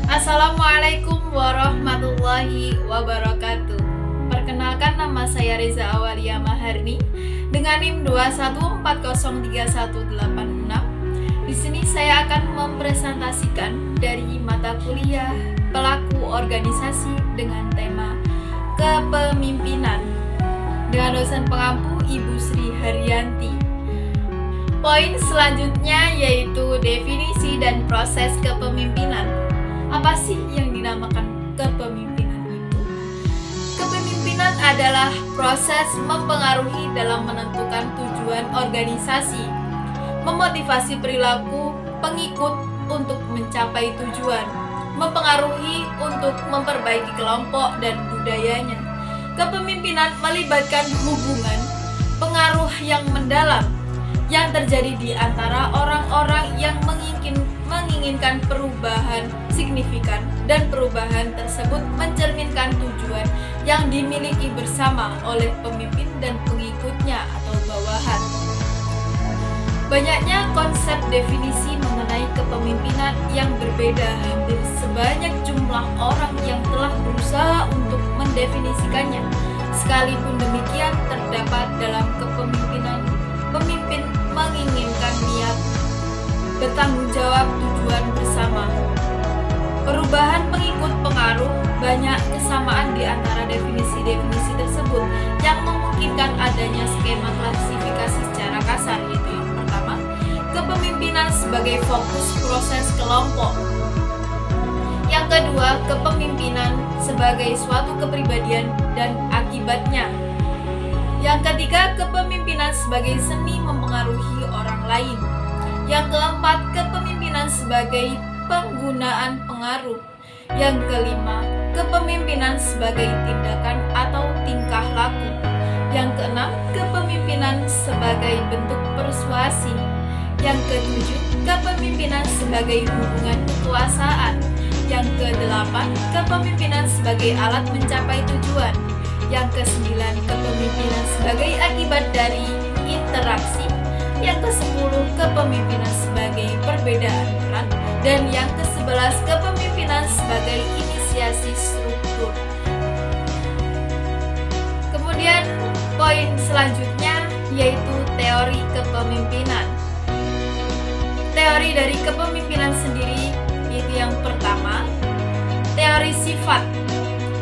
Assalamualaikum warahmatullahi wabarakatuh. Perkenalkan, nama saya Reza Awalia Maharni dengan NIM 214031886. Di sini saya akan mempresentasikan dari mata kuliah pelaku organisasi dengan tema kepemimpinan dengan dosen pengampu Ibu Sri Haryanti. Poin selanjutnya yaitu definisi dan proses kepemimpinan. Apa sih yang dinamakan kepemimpinan itu? Kepemimpinan adalah proses mempengaruhi dalam menentukan tujuan organisasi, memotivasi perilaku pengikut untuk mencapai tujuan, mempengaruhi untuk memperbaiki kelompok dan budayanya. Kepemimpinan melibatkan hubungan, pengaruh yang mendalam yang terjadi di antara orang-orang yang menginginkan perubahan signifikan, dan perubahan tersebut mencerminkan tujuan yang dimiliki bersama oleh pemimpin dan pengikutnya atau bawahan. Banyaknya konsep definisi mengenai kepemimpinan yang berbeda, hampir sebanyak jumlah orang yang telah berusaha untuk mendefinisikannya. Sekalipun demikian, terdapat dalam kepemimpinan pemimpin menginginkan niat bertanggung jawab tujuan bersama. Perubahan pengikut pengaruh, banyak kesamaan di antara definisi-definisi tersebut yang memungkinkan adanya skema klasifikasi secara kasar, yaitu yang pertama, kepemimpinan sebagai fokus proses kelompok. Yang kedua, kepemimpinan sebagai suatu kepribadian dan akibatnya. Yang ketiga, kepemimpinan sebagai seni mempengaruhi orang lain. Yang keempat, kepemimpinan sebagai penggunaan pengaruh. Yang kelima, kepemimpinan sebagai tindakan atau tingkah laku. Yang keenam, kepemimpinan sebagai bentuk persuasi. Yang ketujuh, kepemimpinan sebagai hubungan kekuasaan. Yang kedelapan, kepemimpinan sebagai alat mencapai tujuan. Yang kesembilan, kepemimpinan sebagai akibat dari interaksi. Yang ke-10, kepemimpinan sebagai perbedaan peran. Dan yang ke-11, kepemimpinan sebagai inisiasi struktur. Kemudian poin selanjutnya yaitu teori kepemimpinan. Teori dari kepemimpinan sendiri yaitu yang pertama, teori sifat.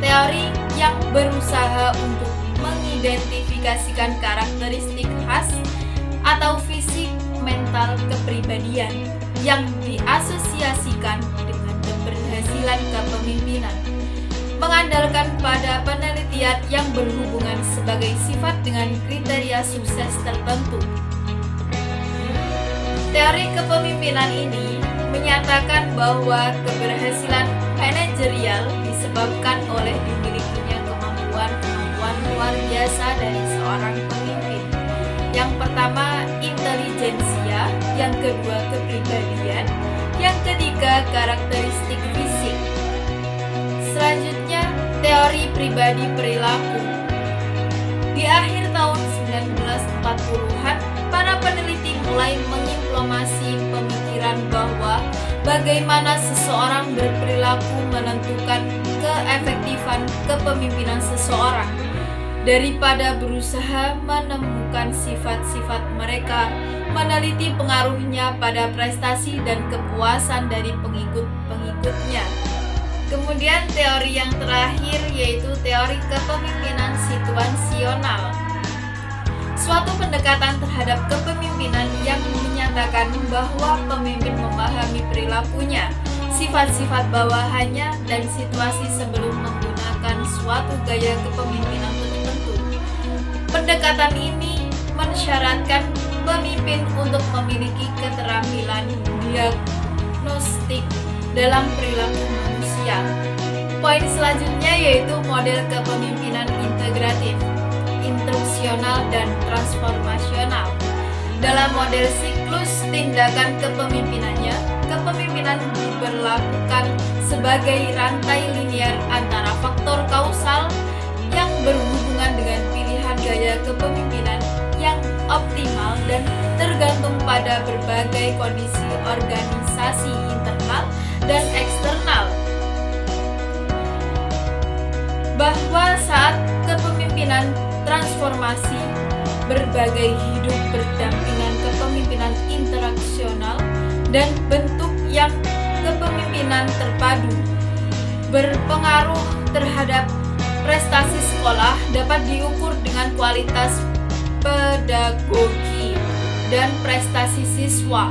Teori yang berusaha untuk mengidentifikasikan karakteristik khas atau fisik mental kepribadian yang diasosiasikan dengan keberhasilan kepemimpinan, mengandalkan pada penelitian yang berhubungan sebagai sifat dengan kriteria sukses tertentu. Teori kepemimpinan ini menyatakan bahwa keberhasilan manajerial disebabkan oleh dimilikinya kemampuan luar biasa dari seorang pemimpin. Yang pertama, intelijensia. Yang kedua, kepribadian. Yang ketiga, karakteristik fisik. Selanjutnya, teori pribadi perilaku. Di akhir tahun 1940-an, para peneliti mulai mengimplementasi pemikiran bahwa bagaimana seseorang berperilaku menentukan keefektifan kepemimpinan seseorang. Daripada berusaha menemukan sifat-sifat mereka, meneliti pengaruhnya pada prestasi dan kepuasan dari pengikut-pengikutnya. Kemudian teori yang terakhir yaitu teori kepemimpinan situasional. Suatu pendekatan terhadap kepemimpinan yang menyatakan bahwa pemimpin memahami perilakunya, sifat-sifat bawahannya, dan situasi sebelum menggunakan suatu gaya kepemimpinan tertentu. Pendekatan ini mensyaratkan pemimpin untuk memiliki keterampilan diagnostik dalam perilaku manusia. Poin selanjutnya yaitu model kepemimpinan integratif, instruksional, dan transformasional. Dalam model siklus tindakan kepemimpinannya, kepemimpinan diberlakukan sebagai rantai linear antara faktor kausal yang berhubungan dengan pilihan gaya kepemimpinan yang optimal dan tergantung pada berbagai kondisi organisasi internal dan eksternal. Bahwa saat kepemimpinan transformasi, berbagai hidup berdampingan kepemimpinan interaksional dan bentuk yang kepemimpinan terpadu berpengaruh terhadap prestasi sekolah dapat diukur dengan kualitas pedagogi dan prestasi siswa.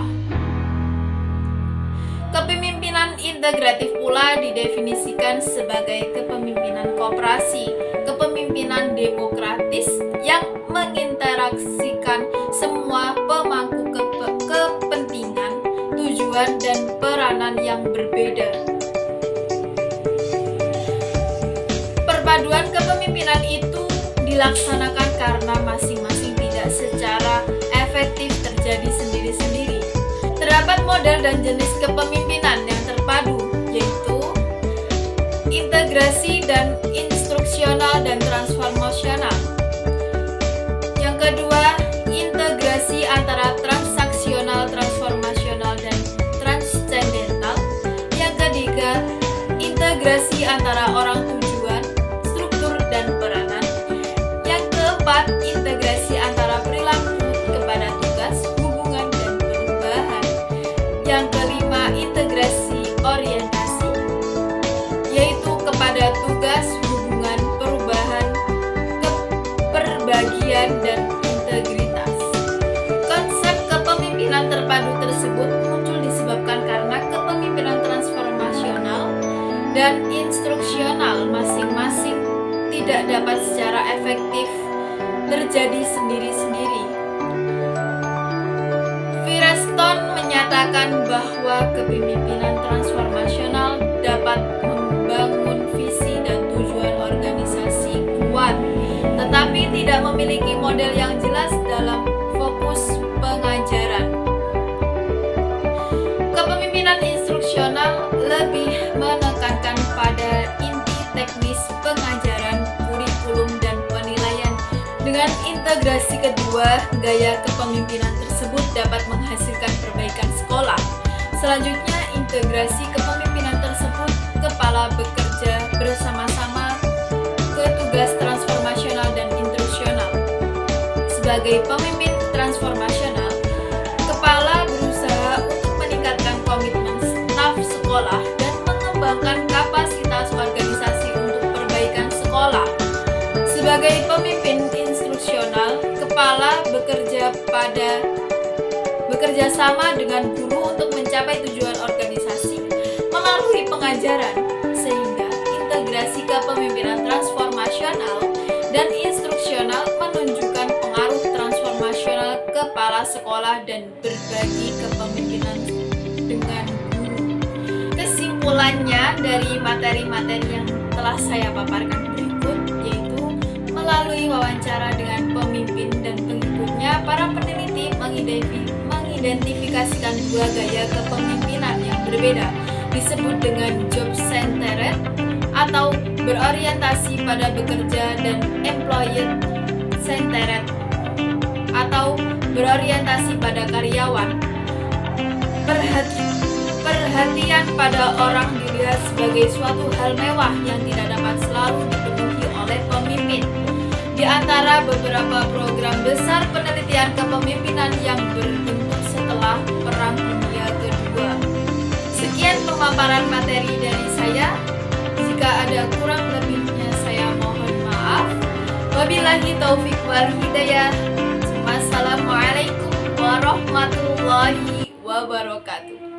Kepemimpinan integratif pula didefinisikan sebagai kepemimpinan koperasi, kepemimpinan demokratis yang menginteraksikan semua pemangku kepentingan, tujuan, dan peranan yang berbeda. Perpaduan kepemimpinan itu dilaksanakan karena masing-masing tidak secara efektif terjadi sendiri-sendiri. Terdapat model dan jenis kepemimpinan yang terpadu, yaitu integrasi dan instruksional dan transformasional. Yang kedua, integrasi antara transaksional, transformasional, dan transcendental. Yang ketiga, integrasi antara orang tujuan, struktur, dan peranan. Yang keempat, integrasi antara perilaku kepada tugas, hubungan, dan perubahan. Yang kelima, integrasi orientasi, yaitu kepada tugas, hubungan, perubahan, keperbagian, dan integritas. Konsep kepemimpinan terpadu tersebut muncul disebabkan karena kepemimpinan transformasional dan instruksional masing-masing tidak dapat secara efektif terjadi sendiri-sendiri. Firestone menyatakan bahwa kepemimpinan transformasional dapat membangun visi dan tujuan organisasi kuat, tetapi tidak memiliki model yang jelas dalam fokus pengajaran. Kepemimpinan instruksional lebih menekankan pada inti teknis pengajaran, kurikulum, dan penilaian. Dengan integrasi kedua, gaya kepemimpinan tersebut dapat menghasilkan perbaikan sekolah. Selanjutnya, integrasi kepemimpinan tersebut, kepala bekerja bersama-sama ke tugas transformasional dan instruksional. Sebagai pemimpin transformasional, kepala berusaha untuk meningkatkan komitmen staf sekolah dan mengembangkan kapasitas organisasi untuk perbaikan sekolah. Sebagai pemimpin instruksional, kepala bekerja sama dengan guru untuk mencapai tujuan organisasi melalui pengajaran, sehingga integrasi kepemimpinan transformasional dan instruksional menunjukkan pengaruh transformasional kepala sekolah dan berbagi kepemimpinan dengan guru. Kesimpulannya dari materi-materi yang telah saya paparkan berikut, yaitu melalui wawancara dengan pemimpin dan pengikutnya, para peneliti mengidentifikasikan dua gaya kepemimpinan yang berbeda, disebut dengan job-centered atau berorientasi pada bekerja, dan employee-centered atau berorientasi pada karyawan. Perhatian pada orang dilihat sebagai suatu hal mewah yang tidak dapat selalu dipenuhi oleh pemimpin. Di antara beberapa program besar penelitian kepemimpinan yang berbentuk setelah Perang Dunia Kedua. Sekian pemaparan materi dari saya. Jika ada kurang lebihnya saya mohon maaf. Wabillahi taufik wal hidayah. Wassalamualaikum warahmatullahi wabarakatuh.